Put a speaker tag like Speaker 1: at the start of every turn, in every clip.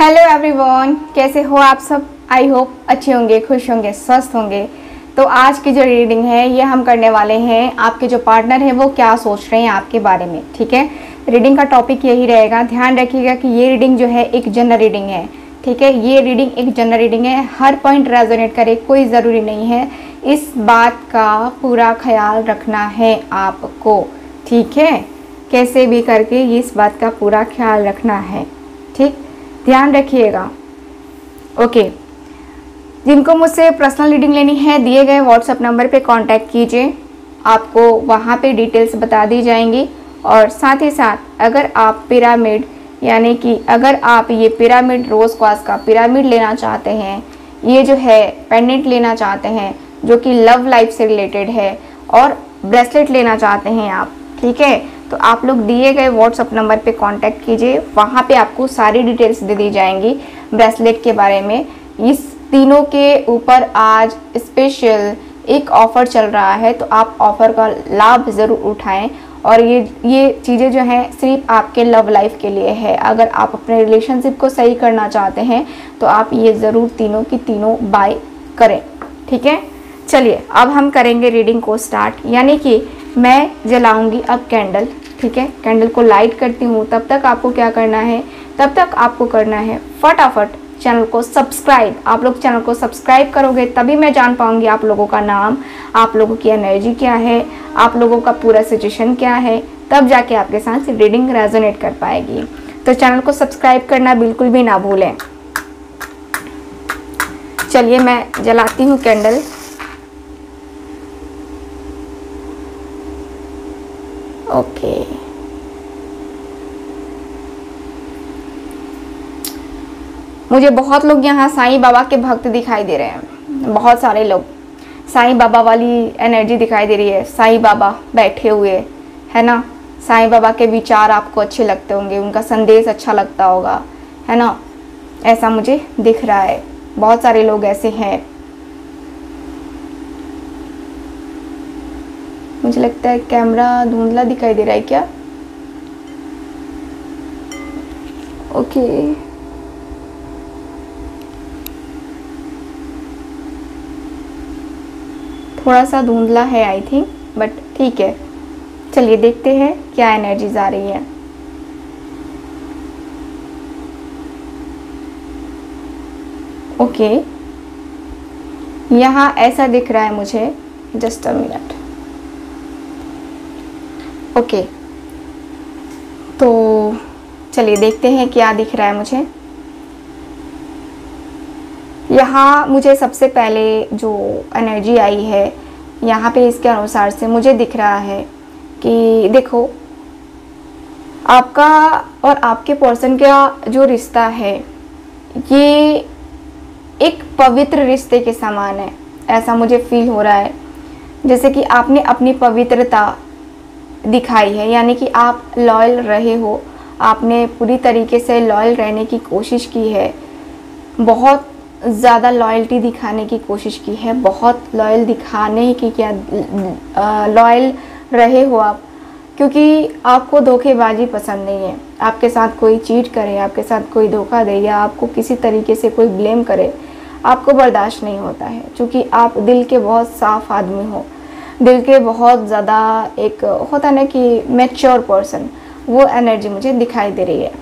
Speaker 1: Hello everyone, कैसे हो आप सब। आई होप अच्छे होंगे, खुश होंगे, स्वस्थ होंगे। तो आज की जो रीडिंग है ये हम करने वाले हैं आपके जो पार्टनर है वो क्या सोच रहे हैं आपके बारे में। ठीक है, रीडिंग का टॉपिक यही रहेगा। ध्यान रखिएगा कि ये रीडिंग जो है एक जनरल रीडिंग है। ठीक है, ये रीडिंग एक जनरल रीडिंग है, हर पॉइंट रेजोनेट करे कोई ज़रूरी नहीं है। इस बात का पूरा ख्याल रखना है आपको। ठीक है, कैसे भी करके इस बात का पूरा ख्याल रखना है। ठीक, ध्यान रखिएगा। ओके, जिनको मुझसे पर्सनल रीडिंग लेनी है दिए गए व्हाट्सएप नंबर पे कांटेक्ट कीजिए, आपको वहाँ पे डिटेल्स बता दी जाएंगी। और साथ ही साथ अगर आप पिरामिड यानी कि अगर आप ये पिरामिड रोज़ क्वार्ट्ज का पिरामिड लेना चाहते हैं, ये जो है पेंडेंट लेना चाहते हैं जो कि लव लाइफ से रिलेटेड है, और ब्रेसलेट लेना चाहते हैं आप, ठीक है, तो आप लोग दिए गए व्हाट्सएप नंबर पे कांटेक्ट कीजिए। वहाँ पे आपको सारी डिटेल्स दे दी जाएंगी ब्रेसलेट के बारे में। इस तीनों के ऊपर आज स्पेशल एक ऑफ़र चल रहा है, तो आप ऑफ़र का लाभ ज़रूर उठाएं। और ये चीज़ें जो हैं सिर्फ आपके लव लाइफ के लिए है। अगर आप अपने रिलेशनशिप को सही करना चाहते हैं तो आप ये ज़रूर तीनों की तीनों बाय करें। ठीक है, चलिए अब हम करेंगे रीडिंग को स्टार्ट। यानी कि मैं जलाऊंगी अब कैंडल। ठीक है, कैंडल को लाइट करती हूँ। तब तक आपको क्या करना है, तब तक आपको करना है फटाफट चैनल को सब्सक्राइब। आप लोग चैनल को सब्सक्राइब करोगे तभी मैं जान पाऊंगी आप लोगों का नाम, आप लोगों की एनर्जी क्या है, आप लोगों का पूरा सिचुएशन क्या है, तब जाके आपके साथ रीडिंग रेजोनेट कर पाएगी। तो चैनल को सब्सक्राइब करना बिल्कुल भी ना भूलें। चलिए मैं जलाती हूँ कैंडल। ओके, मुझे बहुत लोग यहाँ साईं बाबा के भक्त दिखाई दे रहे हैं। बहुत सारे लोग साईं बाबा वाली एनर्जी दिखाई दे रही है। साईं बाबा बैठे हुए है ना, साईं बाबा के विचार आपको अच्छे लगते होंगे, उनका संदेश अच्छा लगता होगा, है ना, ऐसा मुझे दिख रहा है। बहुत सारे लोग ऐसे हैं। मुझे लगता है कैमरा धुंधला दिखाई दे रहा है क्या। ओके, थोड़ा सा धुंधला है आई थिंक, बट ठीक है। चलिए देखते हैं क्या एनर्जीज आ रही है। ओके, यहाँ ऐसा दिख रहा है मुझे, जस्ट अ मिनट। ओके, तो चलिए देखते हैं क्या दिख रहा है मुझे। यहाँ मुझे सबसे पहले जो एनर्जी आई है यहाँ पे, इसके अनुसार से मुझे दिख रहा है कि देखो, आपका और आपके पर्सन का जो रिश्ता है ये एक पवित्र रिश्ते के समान है। ऐसा मुझे फील हो रहा है जैसे कि आपने अपनी पवित्रता दिखाई है, यानी कि आप लॉयल रहे हो, आपने पूरी तरीके से लॉयल रहने की कोशिश की है, बहुत ज़्यादा लॉयल्टी दिखाने की कोशिश की है, बहुत लॉयल दिखाने की क्या लॉयल रहे हो आप, क्योंकि आपको धोखेबाजी पसंद नहीं है। आपके साथ कोई चीट करे, आपके साथ कोई धोखा दे या आपको किसी तरीके से कोई ब्लेम करे, आपको बर्दाश्त नहीं होता है। क्योंकि आप दिल के बहुत साफ आदमी हो, दिल के बहुत ज़्यादा एक होता ना कि मैच्योर पर्सन, वो एनर्जी मुझे दिखाई दे रही है।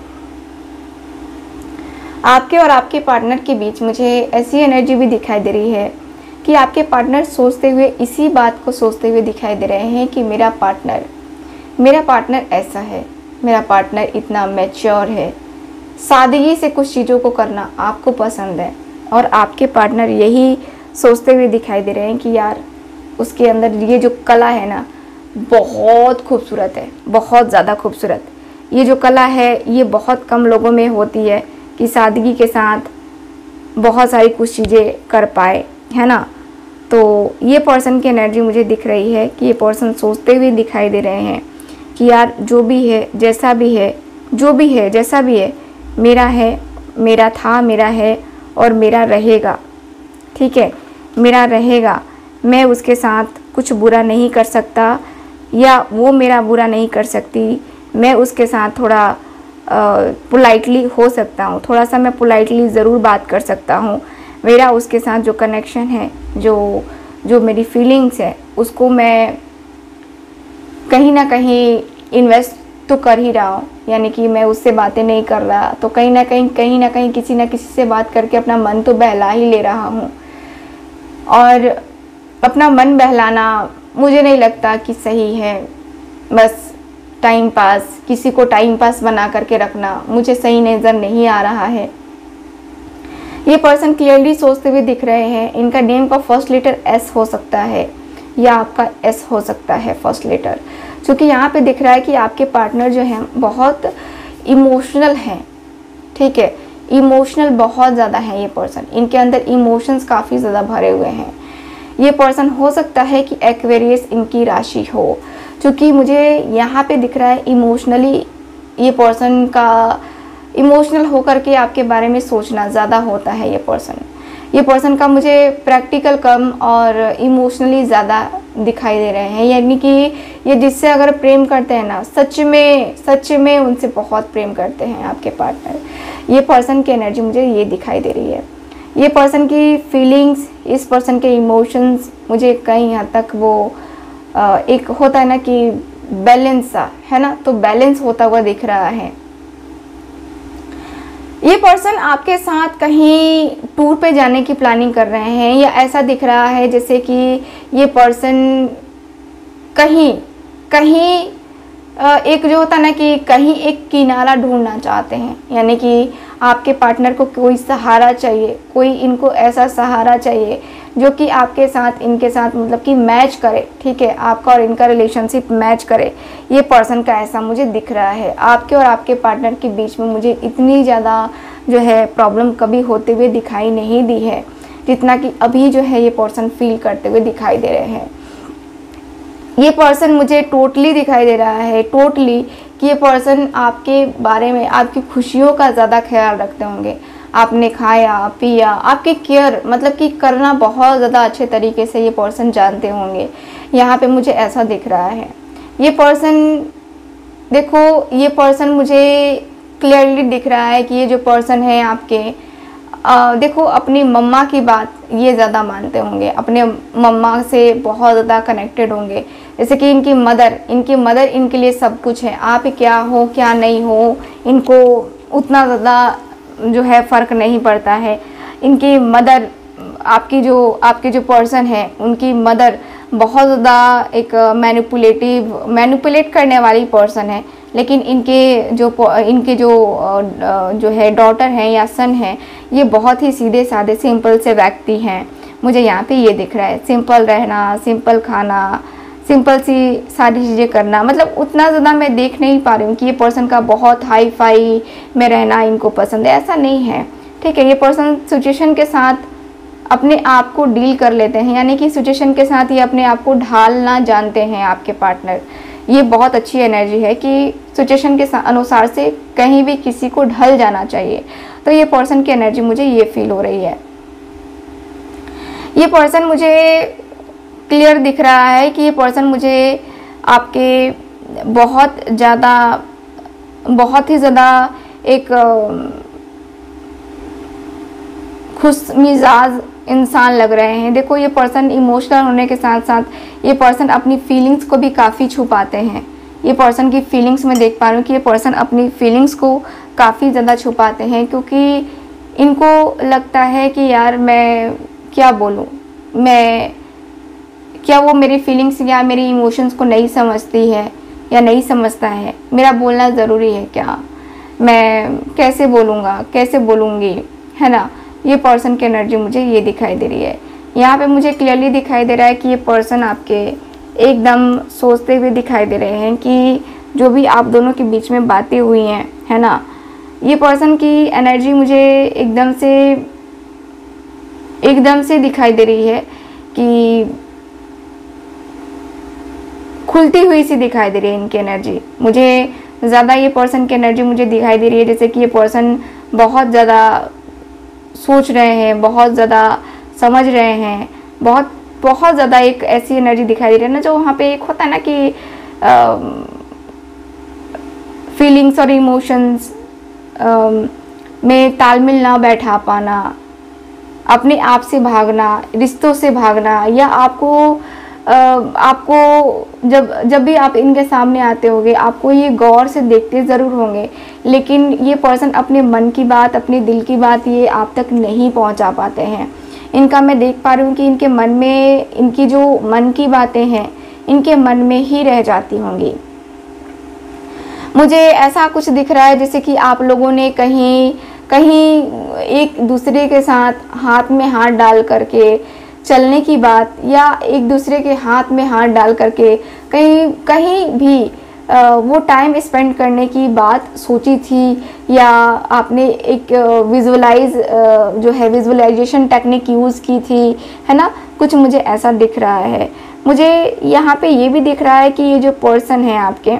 Speaker 1: आपके और आपके पार्टनर के बीच मुझे ऐसी एनर्जी भी दिखाई दे रही है कि आपके पार्टनर सोचते हुए, इसी बात को सोचते हुए दिखाई दे रहे हैं कि मेरा पार्टनर ऐसा है, मेरा पार्टनर इतना मैच्योर है, सादगी से कुछ चीज़ों को करना आपको पसंद है। और आपके पार्टनर यही सोचते हुए दिखाई दे रहे हैं कि यार उसके अंदर ये जो कला है ना बहुत खूबसूरत है, बहुत ज़्यादा खूबसूरत। ये जो कला है ये बहुत कम लोगों में होती है कि सादगी के साथ बहुत सारी कुछ चीज़ें कर पाए, है ना। तो ये पर्सन की एनर्जी मुझे दिख रही है कि ये पर्सन सोचते हुए दिखाई दे रहे हैं कि यार जो भी है, जैसा भी है, जो भी है, जैसा भी है, मेरा है, मेरा था, मेरा है और मेरा रहेगा। ठीक है, मेरा रहेगा। मैं उसके साथ कुछ बुरा नहीं कर सकता या वो मेरा बुरा नहीं कर सकती। मैं उसके साथ थोड़ा पोलाइटली हो सकता हूँ, थोड़ा सा मैं पोलाइटली ज़रूर बात कर सकता हूँ। मेरा उसके साथ जो कनेक्शन है, जो मेरी फीलिंग्स है, उसको मैं कहीं ना कहीं इन्वेस्ट तो कर ही रहा हूँ। यानी कि मैं उससे बातें नहीं कर रहा तो कहीं ना कहीं किसी ना किसी से बात करके अपना मन तो बहला ही ले रहा हूँ। और अपना मन बहलाना मुझे नहीं लगता कि सही है। बस टाइम पास, किसी को टाइम पास बना करके रखना मुझे सही नज़र नहीं आ रहा है। ये पर्सन क्लियरली सोचते हुए दिख रहे हैं। इनका नेम का फर्स्ट लेटर एस हो सकता है या आपका एस हो सकता है फर्स्ट लेटर, क्योंकि यहाँ पे दिख रहा है कि आपके पार्टनर जो हैं बहुत इमोशनल हैं। ठीक है, इमोशनल बहुत ज़्यादा है ये पर्सन। इनके अंदर इमोशंस काफ़ी ज़्यादा भरे हुए हैं। ये पर्सन हो सकता है कि एक्वेरियस इनकी राशि हो, क्योंकि मुझे यहाँ पे दिख रहा है इमोशनली ये पर्सन का इमोशनल होकर के आपके बारे में सोचना ज़्यादा होता है। ये पर्सन का मुझे प्रैक्टिकल कम और इमोशनली ज़्यादा दिखाई दे रहे हैं। यानी कि ये जिससे अगर प्रेम करते हैं ना, सच में उनसे बहुत प्रेम करते हैं आपके पार्टनर। ये पर्सन की एनर्जी मुझे ये दिखाई दे रही है। ये पर्सन की फीलिंग्स, इस पर्सन के इमोशंस मुझे कहीं हद तक वो एक होता है ना कि बैलेंस सा है ना, तो बैलेंस होता हुआ दिख रहा है। ये पर्सन आपके साथ कहीं टूर पे जाने की प्लानिंग कर रहे हैं, या ऐसा दिख रहा है जैसे कि ये पर्सन कहीं एक जो होता है ना कि कहीं एक किनारा ढूंढना चाहते हैं। यानी कि आपके पार्टनर को कोई सहारा चाहिए, कोई इनको ऐसा सहारा चाहिए जो कि आपके साथ, इनके साथ मतलब कि मैच करे। ठीक है, आपका और इनका रिलेशनशिप मैच करे। ये पर्सन का ऐसा मुझे दिख रहा है। आपके और आपके पार्टनर के बीच में मुझे इतनी ज़्यादा जो है प्रॉब्लम कभी होते हुए दिखाई नहीं दी है, जितना कि अभी जो है ये पर्सन फील करते हुए दिखाई दे रहे हैं। ये पर्सन मुझे टोटली दिखाई दे रहा है, टोटली, कि ये पर्सन आपके बारे में, आपकी खुशियों का ज़्यादा ख्याल रखते होंगे। आपने खाया पिया, आपकी केयर मतलब कि करना बहुत ज़्यादा अच्छे तरीके से ये पर्सन जानते होंगे। यहाँ पे मुझे ऐसा दिख रहा है। ये पर्सन, देखो ये पर्सन मुझे क्लियरली दिख रहा है कि ये जो पर्सन है आपके, देखो अपनी मम्मा की बात ये ज़्यादा मानते होंगे, अपने मम्मा से बहुत ज़्यादा कनेक्टेड होंगे। जैसे कि इनकी मदर इनके लिए सब कुछ है। आप क्या हो क्या नहीं हो इनको उतना ज़्यादा जो है फ़र्क नहीं पड़ता है। इनकी मदर, आपके जो पर्सन है उनकी मदर बहुत ज़्यादा एक मैनिपुलेट करने वाली पर्सन है। लेकिन इनके जो है डॉटर हैं या सन है, ये बहुत ही सीधे साधे सिंपल से व्यक्ति हैं। मुझे यहाँ पे ये दिख रहा है, सिंपल रहना, सिंपल खाना, सिंपल सी सारी चीज़ें करना। मतलब उतना ज़्यादा मैं देख नहीं पा रही हूँ कि ये पर्सन का बहुत हाई फाई में रहना इनको पसंद है, ऐसा नहीं है। ठीक है, ये पर्सन सिचुएशन के साथ अपने आप को डील कर लेते हैं। यानी कि सिचुएशन के साथ ये अपने आप को ढालना जानते हैं आपके पार्टनर। ये बहुत अच्छी एनर्जी है कि सिचुएशन के अनुसार से कहीं भी किसी को ढल जाना चाहिए। तो ये पर्सन की एनर्जी मुझे ये फील हो रही है। ये पर्सन मुझे क्लियर दिख रहा है कि ये पर्सन मुझे आपके बहुत ही ज़्यादा एक खुश मिजाज इंसान लग रहे हैं। देखो ये पर्सन इमोशनल होने के साथ साथ ये पर्सन अपनी फीलिंग्स को भी काफ़ी छुपाते हैं। ये पर्सन की फीलिंग्स में देख पा रही हूँ कि ये पर्सन अपनी फीलिंग्स को काफ़ी ज़्यादा छुपाते हैं, क्योंकि इनको लगता है कि यार मैं क्या बोलूँ, क्या वो मेरी फीलिंग्स या मेरी इमोशंस को नहीं समझती है या नहीं समझता है। मेरा बोलना ज़रूरी है क्या, मैं कैसे बोलूँगा, कैसे बोलूँगी, है ना। ये पर्सन की एनर्जी मुझे ये दिखाई दे रही है। यहाँ पे मुझे क्लियरली दिखाई दे रहा है कि ये पर्सन आपके एकदम सोचते हुए दिखाई दे रहे हैं कि जो भी आप दोनों के बीच में बातें हुई हैं, है ना, ये पर्सन की एनर्जी मुझे एकदम से दिखाई दे रही है कि खुलती हुई सी दिखाई दे रही है इनकी एनर्जी। मुझे ज़्यादा ये पर्सन की एनर्जी मुझे दिखाई दे रही है जैसे कि ये पर्सन बहुत ज़्यादा सोच रहे हैं, बहुत ज़्यादा समझ रहे हैं, बहुत ज़्यादा एक ऐसी एनर्जी दिखाई दे रही है ना, जो वहाँ पे एक होता है ना कि फीलिंग्स और इमोशंस में तालमेल ना बैठा पाना, अपने आप से भागना, रिश्तों से भागना, या आपको जब भी आप इनके सामने आते होंगे आपको ये गौर से देखते ज़रूर होंगे, लेकिन ये पर्सन अपने मन की बात, अपने दिल की बात ये आप तक नहीं पहुंचा पाते हैं। इनका मैं देख पा रही हूँ कि इनके मन में, इनकी जो मन की बातें हैं इनके मन में ही रह जाती होंगी। मुझे ऐसा कुछ दिख रहा है जैसे कि आप लोगों ने कहीं एक दूसरे के साथ हाथ में हाथ डाल करके चलने की बात, या एक दूसरे के हाथ में हाथ डाल करके कहीं भी वो टाइम स्पेंड करने की बात सोची थी, या आपने एक विजुअलाइजेशन टेक्निक यूज़ की थी, है ना। कुछ मुझे ऐसा दिख रहा है। मुझे यहाँ पे ये भी दिख रहा है कि ये जो पर्सन है आपके,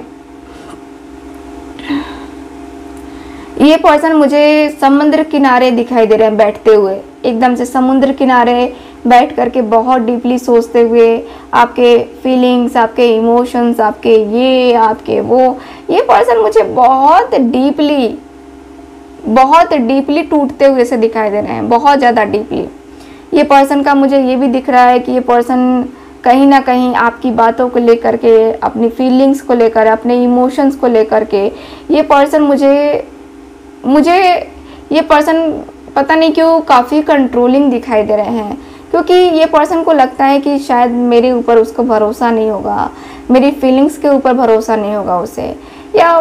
Speaker 1: ये पर्सन मुझे समुद्र किनारे दिखाई दे रहे हैं बैठते हुए, एकदम से समुद्र किनारे बैठ करके बहुत डीपली सोचते हुए आपके फीलिंग्स, आपके इमोशंस, आपके ये, आपके वो। ये पर्सन मुझे बहुत डीपली टूटते हुए से दिखाई दे रहे हैं, बहुत ज़्यादा डीपली। ये पर्सन का मुझे ये भी दिख रहा है कि ये पर्सन कहीं ना कहीं आपकी बातों को लेकर के, अपनी फीलिंग्स को लेकर, अपने इमोशंस को लेकर के, ये पर्सन मुझे ये पर्सन पता नहीं क्यों काफ़ी कंट्रोलिंग दिखाई दे रहे हैं, क्योंकि ये पर्सन को लगता है कि शायद मेरे ऊपर उसको भरोसा नहीं होगा, मेरी फीलिंग्स के ऊपर भरोसा नहीं होगा उसे, या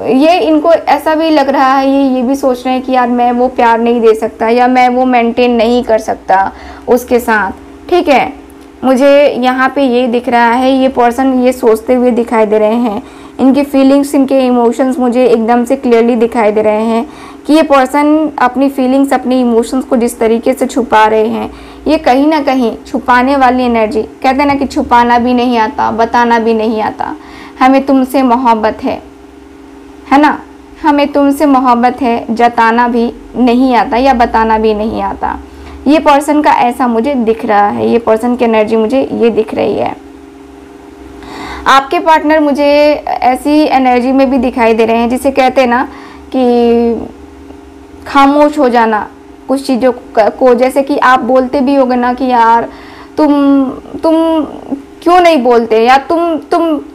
Speaker 1: ये इनको ऐसा भी लग रहा है, ये भी सोच रहे हैं कि यार मैं वो प्यार नहीं दे सकता, या मैं वो मेंटेन नहीं कर सकता उसके साथ। ठीक है, मुझे यहाँ पे ये दिख रहा है, ये पर्सन ये सोचते हुए दिखाई दे रहे हैं। इनकी फीलिंग्स, इनके इमोशंस मुझे एकदम से क्लियरली दिखाई दे रहे हैं कि ये पर्सन अपनी फीलिंग्स, अपनी इमोशंस को जिस तरीके से छुपा रहे हैं, ये कहीं ना कहीं छुपाने वाली एनर्जी, कहते हैं ना कि छुपाना भी नहीं आता, बताना भी नहीं आता। हमें तुमसे मोहब्बत है ना, हमें तुमसे मोहब्बत है, जताना भी नहीं आता या बताना भी नहीं आता। ये पर्सन का ऐसा मुझे दिख रहा है, ये पर्सन की एनर्जी मुझे ये दिख रही है। आपके पार्टनर मुझे ऐसी एनर्जी में भी दिखाई दे रहे हैं जिसे कहते हैं ना कि खामोश हो जाना कुछ चीज़ों को, जैसे कि आप बोलते भी होगे ना कि यार तुम क्यों नहीं बोलते, या तुम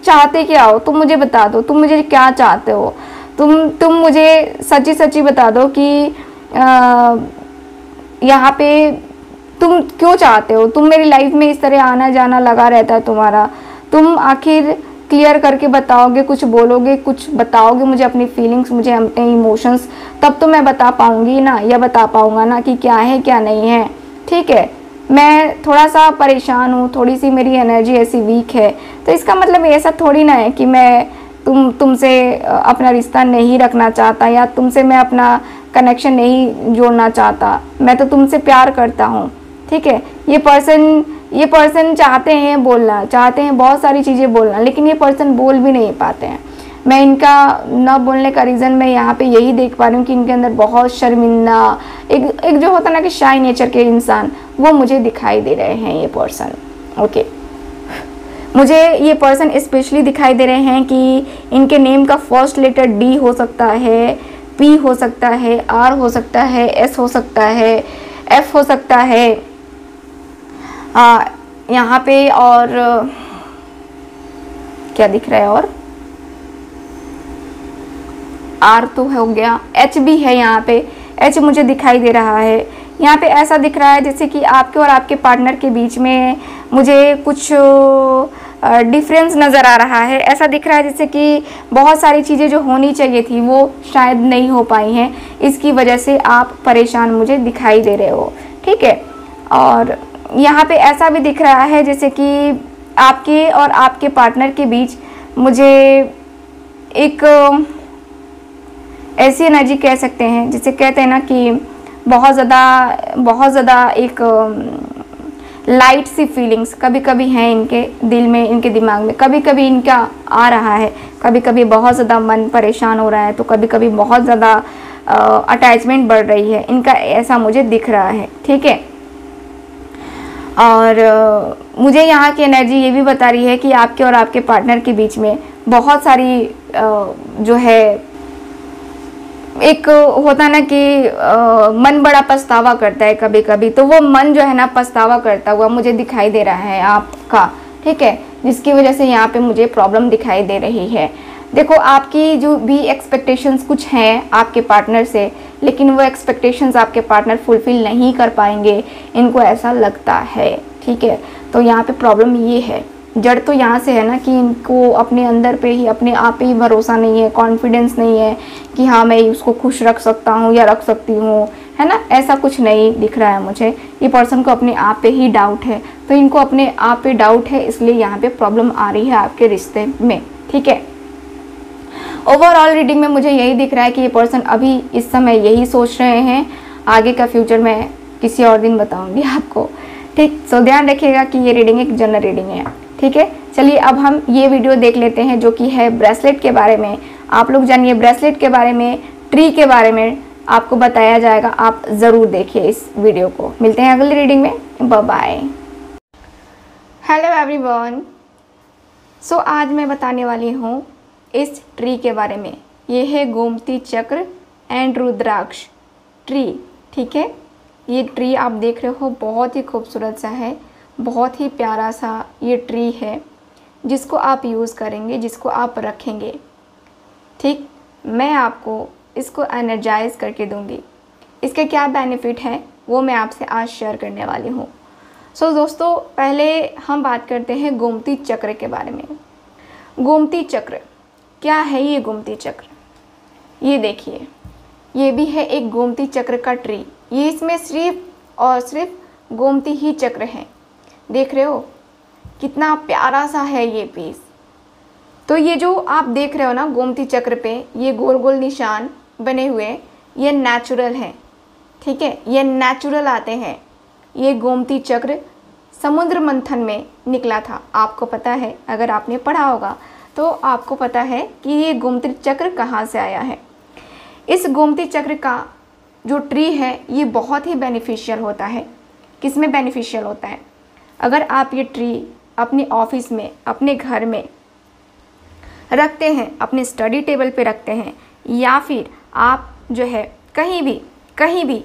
Speaker 1: चाहते क्या हो, तुम मुझे बता दो, तुम मुझे क्या चाहते हो, तुम मुझे सच्ची सच्ची बता दो कि यहाँ पे तुम क्यों चाहते हो, तुम मेरी लाइफ में इस तरह आना जाना लगा रहता है तुम्हारा, तुम आखिर क्लियर करके बताओगे, कुछ बोलोगे, कुछ बताओगे मुझे अपनी फीलिंग्स, मुझे अपने इमोशंस, तब तो मैं बता पाऊंगी ना, या बता पाऊंगा ना कि क्या है क्या नहीं है। ठीक है, मैं थोड़ा सा परेशान हूँ, थोड़ी सी मेरी एनर्जी ऐसी वीक है, तो इसका मतलब ऐसा थोड़ी ना है कि मैं तुमसे अपना रिश्ता नहीं रखना चाहता, या तुमसे मैं अपना कनेक्शन नहीं जोड़ना चाहता। मैं तो तुमसे प्यार करता हूँ। ठीक है, ये पर्सन चाहते हैं बोलना, चाहते हैं बहुत सारी चीज़ें बोलना, लेकिन ये पर्सन बोल भी नहीं पाते हैं। मैं इनका न बोलने का रीज़न मैं यहाँ पे यही देख पा रही हूँ कि इनके अंदर बहुत शर्मिंदा, एक जो होता ना कि शाय नेचर के इंसान, वो मुझे दिखाई दे रहे हैं ये पर्सन। ओके, मुझे ये पर्सन स्पेशली दिखाई दे रहे हैं कि इनके नेम का फर्स्ट लेटर डी हो सकता है, पी हो सकता है, आर हो सकता है, एस हो सकता है, एफ हो सकता है यहाँ पे, और क्या दिख रहा है, और आर तो हो गया, एच भी है यहाँ पे, एच मुझे दिखाई दे रहा है। यहाँ पे ऐसा दिख रहा है जैसे कि आपके और आपके पार्टनर के बीच में मुझे कुछ डिफरेंस नज़र आ रहा है। ऐसा दिख रहा है जैसे कि बहुत सारी चीज़ें जो होनी चाहिए थी वो शायद नहीं हो पाई हैं, इसकी वजह से आप परेशान मुझे दिखाई दे रहे हो। ठीक है, और यहाँ पे ऐसा भी दिख रहा है जैसे कि आपके और आपके पार्टनर के बीच मुझे एक ऐसी एनर्जी कह सकते हैं, जिसे कहते हैं ना कि बहुत ज़्यादा एक लाइट सी फीलिंग्स कभी कभी हैं इनके दिल में, इनके दिमाग में, कभी कभी इनका आ रहा है, कभी कभी बहुत ज़्यादा मन परेशान हो रहा है, तो कभी कभी बहुत ज़्यादा अटैचमेंट बढ़ रही है इनका, ऐसा मुझे दिख रहा है। ठीक है, और मुझे यहाँ की एनर्जी ये भी बता रही है कि आपके और आपके पार्टनर के बीच में बहुत सारी जो है एक होता है ना कि मन बड़ा पछतावा करता है कभी कभी, तो वो मन जो है ना पछतावा करता हुआ मुझे दिखाई दे रहा है आपका, ठीक है, जिसकी वजह से यहाँ पे मुझे प्रॉब्लम दिखाई दे रही है। देखो आपकी जो भी एक्सपेक्टेशंस कुछ हैं आपके पार्टनर से, लेकिन वो एक्सपेक्टेशंस आपके पार्टनर फुलफिल नहीं कर पाएंगे, इनको ऐसा लगता है, ठीक है। तो यहाँ पे प्रॉब्लम ये है, जड़ तो यहाँ से है ना कि इनको अपने अंदर पे ही, अपने आप पे ही भरोसा नहीं है, कॉन्फिडेंस नहीं है कि हाँ मैं उसको खुश रख सकता हूँ या रख सकती हूँ, है ना, ऐसा कुछ नहीं दिख रहा है मुझे। ये पर्सन को अपने आप पे ही डाउट है, तो इनको अपने आप पे डाउट है, इसलिए यहाँ पे प्रॉब्लम आ रही है आपके रिश्ते में, ठीक है। ओवरऑल रीडिंग में मुझे यही दिख रहा है कि ये पर्सन अभी इस समय यही सोच रहे हैं, आगे का फ्यूचर मैं किसी और दिन बताऊंगी आपको, ठीक। सो ध्यान रखिएगा कि ये रीडिंग एक जनरल रीडिंग है, ठीक है। चलिए अब हम ये वीडियो देख लेते हैं जो कि है ब्रेसलेट के बारे में। आप लोग जानिए ब्रेसलेट के बारे में, ट्री के बारे में आपको बताया जाएगा, आप ज़रूर देखिए इस वीडियो को। मिलते हैं अगली रीडिंग में, बाय बाय। हेलो एवरीवन, सो आज मैं बताने वाली हूँ इस ट्री के बारे में। ये है गोमती चक्र एंड रुद्राक्ष ट्री, ठीक है। ये ट्री आप देख रहे हो बहुत ही खूबसूरत सा है, बहुत ही प्यारा सा ये ट्री है, जिसको आप यूज़ करेंगे, जिसको आप रखेंगे, ठीक। मैं आपको इसको एनर्जाइज करके दूंगी। इसके क्या बेनिफिट हैं वो मैं आपसे आज शेयर करने वाली हूँ। सो दोस्तों, पहले हम बात करते हैं गोमती चक्र के बारे में। गोमती चक्र क्या है? ये गोमती चक्र, ये देखिए, ये भी है एक गोमती चक्र का ट्री। ये इसमें सिर्फ और सिर्फ गोमती ही चक्र हैं। देख रहे हो कितना प्यारा सा है ये पीस। तो ये जो आप देख रहे हो ना गोमती चक्र पे ये गोल गोल निशान बने हुए, ये नेचुरल हैं, ठीक है, ये नेचुरल आते हैं। ये गोमती चक्र समुद्र मंथन में निकला था, आपको पता है, अगर आपने पढ़ा होगा तो आपको पता है कि ये गोमती चक्र कहाँ से आया है। इस गोमती चक्र का जो ट्री है ये बहुत ही बेनिफिशियल होता है। किस में बेनिफिशियल होता है? अगर आप ये ट्री अपने ऑफिस में, अपने घर में रखते हैं, अपने स्टडी टेबल पे रखते हैं, या फिर आप जो है कहीं भी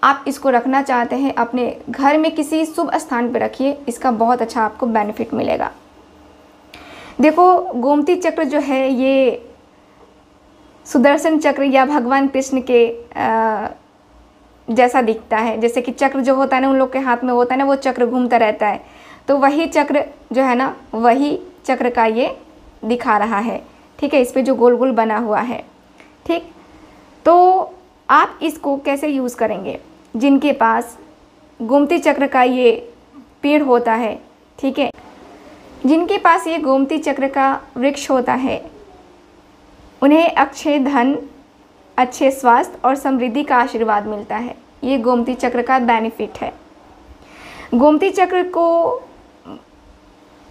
Speaker 1: आप इसको रखना चाहते हैं, अपने घर में किसी शुभ स्थान पे रखिए, इसका बहुत अच्छा आपको बेनिफिट मिलेगा। देखो गोमती चक्र जो है ये सुदर्शन चक्र या भगवान कृष्ण के जैसा दिखता है। जैसे कि चक्र जो होता है ना उन लोग के हाथ में होता है ना, वो चक्र घूमता रहता है, तो वही चक्र जो है ना वही चक्र का ये दिखा रहा है, ठीक है। इस पे जो गोल गोल बना हुआ है, ठीक। तो आप इसको कैसे यूज़ करेंगे? जिनके पास गोमती चक्र का ये पेड़ होता है, ठीक है, जिनके पास ये गोमती चक्र का वृक्ष होता है, उन्हें अक्षय धन, अच्छे स्वास्थ्य और समृद्धि का आशीर्वाद मिलता है। ये गोमती चक्र का बेनिफिट है। गोमती चक्र को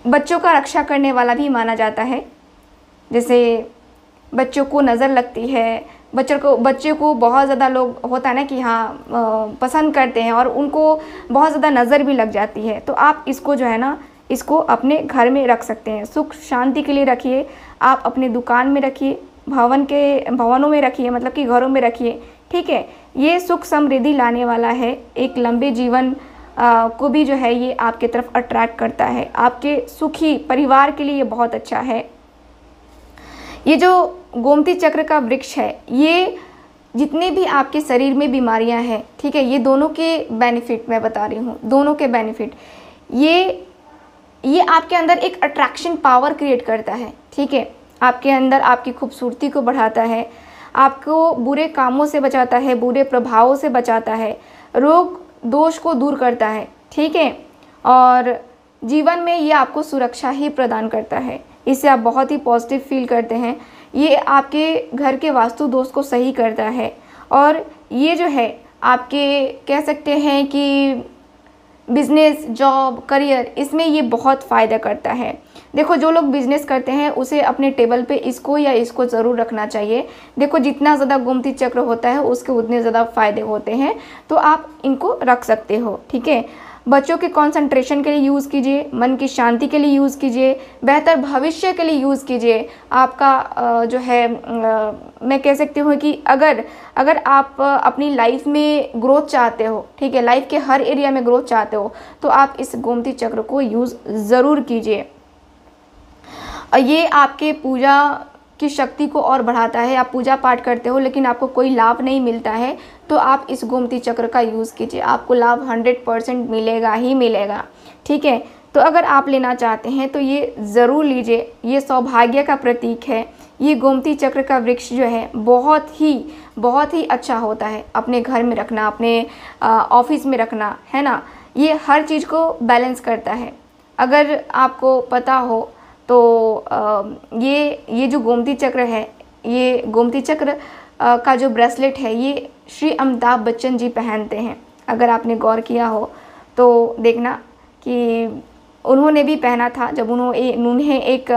Speaker 1: बच्चों का रक्षा करने वाला भी माना जाता है। जैसे बच्चों को नज़र लगती है, बच्चे को बहुत ज़्यादा लोग होता है ना कि हाँ पसंद करते हैं और उनको बहुत ज़्यादा नज़र भी लग जाती है, तो आप इसको जो है ना इसको अपने घर में रख सकते हैं। सुख शांति के लिए रखिए, आप अपने दुकान में रखिए, भवनों में रखिए, मतलब कि घरों में रखिए, ठीक है। ये सुख समृद्धि लाने वाला है, एक लंबे जीवन को भी जो है ये आपके तरफ अट्रैक्ट करता है। आपके सुखी परिवार के लिए ये बहुत अच्छा है। ये जो गोमती चक्र का वृक्ष है, ये जितने भी आपके शरीर में बीमारियां हैं, ठीक है, ये दोनों के बेनिफिट मैं बता रही हूँ, दोनों के बेनिफिट। ये आपके अंदर एक अट्रैक्शन पावर क्रिएट करता है, ठीक है, आपके अंदर आपकी खूबसूरती को बढ़ाता है, आपको बुरे कामों से बचाता है, बुरे प्रभावों से बचाता है, रोग दोष को दूर करता है, ठीक है, और जीवन में ये आपको सुरक्षा ही प्रदान करता है। इससे आप बहुत ही पॉजिटिव फील करते हैं। ये आपके घर के वास्तु दोष को सही करता है, और ये जो है आपके कह सकते हैं कि बिज़नेस, जॉब, करियर, इसमें ये बहुत फ़ायदा करता है। देखो जो लोग बिज़नेस करते हैं उसे अपने टेबल पे इसको या इसको ज़रूर रखना चाहिए। देखो जितना ज़्यादा गोमती चक्र होता है उसके उतने ज़्यादा फ़ायदे होते हैं, तो आप इनको रख सकते हो, ठीक है। बच्चों के कंसंट्रेशन के लिए यूज़ कीजिए, मन की शांति के लिए यूज़ कीजिए, बेहतर भविष्य के लिए यूज़ कीजिए। आपका जो है मैं कह सकती हूँ कि अगर आप अपनी लाइफ में ग्रोथ चाहते हो, ठीक है, लाइफ के हर एरिया में ग्रोथ चाहते हो, तो आप इस गोमती चक्र को यूज़ ज़रूर कीजिए। ये आपके पूजा की शक्ति को और बढ़ाता है। आप पूजा पाठ करते हो लेकिन आपको कोई लाभ नहीं मिलता है, तो आप इस गोमती चक्र का यूज़ कीजिए, आपको लाभ 100% मिलेगा ही मिलेगा, ठीक है। तो अगर आप लेना चाहते हैं तो ये ज़रूर लीजिए, ये सौभाग्य का प्रतीक है। ये गोमती चक्र का वृक्ष जो है बहुत ही अच्छा होता है, अपने घर में रखना, अपने ऑफिस में रखना, है ना। ये हर चीज़ को बैलेंस करता है। अगर आपको पता हो तो ये जो गोमती चक्र है, ये गोमती चक्र का जो ब्रेसलेट है, ये श्री अमिताभ बच्चन जी पहनते हैं। अगर आपने गौर किया हो तो देखना कि उन्होंने भी पहना था जब उन्हें एक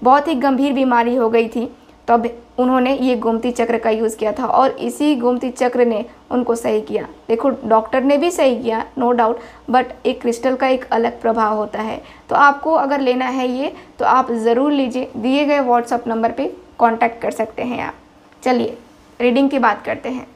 Speaker 1: बहुत ही गंभीर बीमारी हो गई थी, तब उन्होंने ये गोमती चक्र का यूज़ किया था और इसी गोमती चक्र ने उनको सही किया। देखो, डॉक्टर ने भी सही किया, नो डाउट, बट एक क्रिस्टल का एक अलग प्रभाव होता है। तो आपको अगर लेना है ये, तो आप ज़रूर लीजिए। दिए गए व्हाट्सएप नंबर पे कांटेक्ट कर सकते हैं आप। चलिए रीडिंग की बात करते हैं।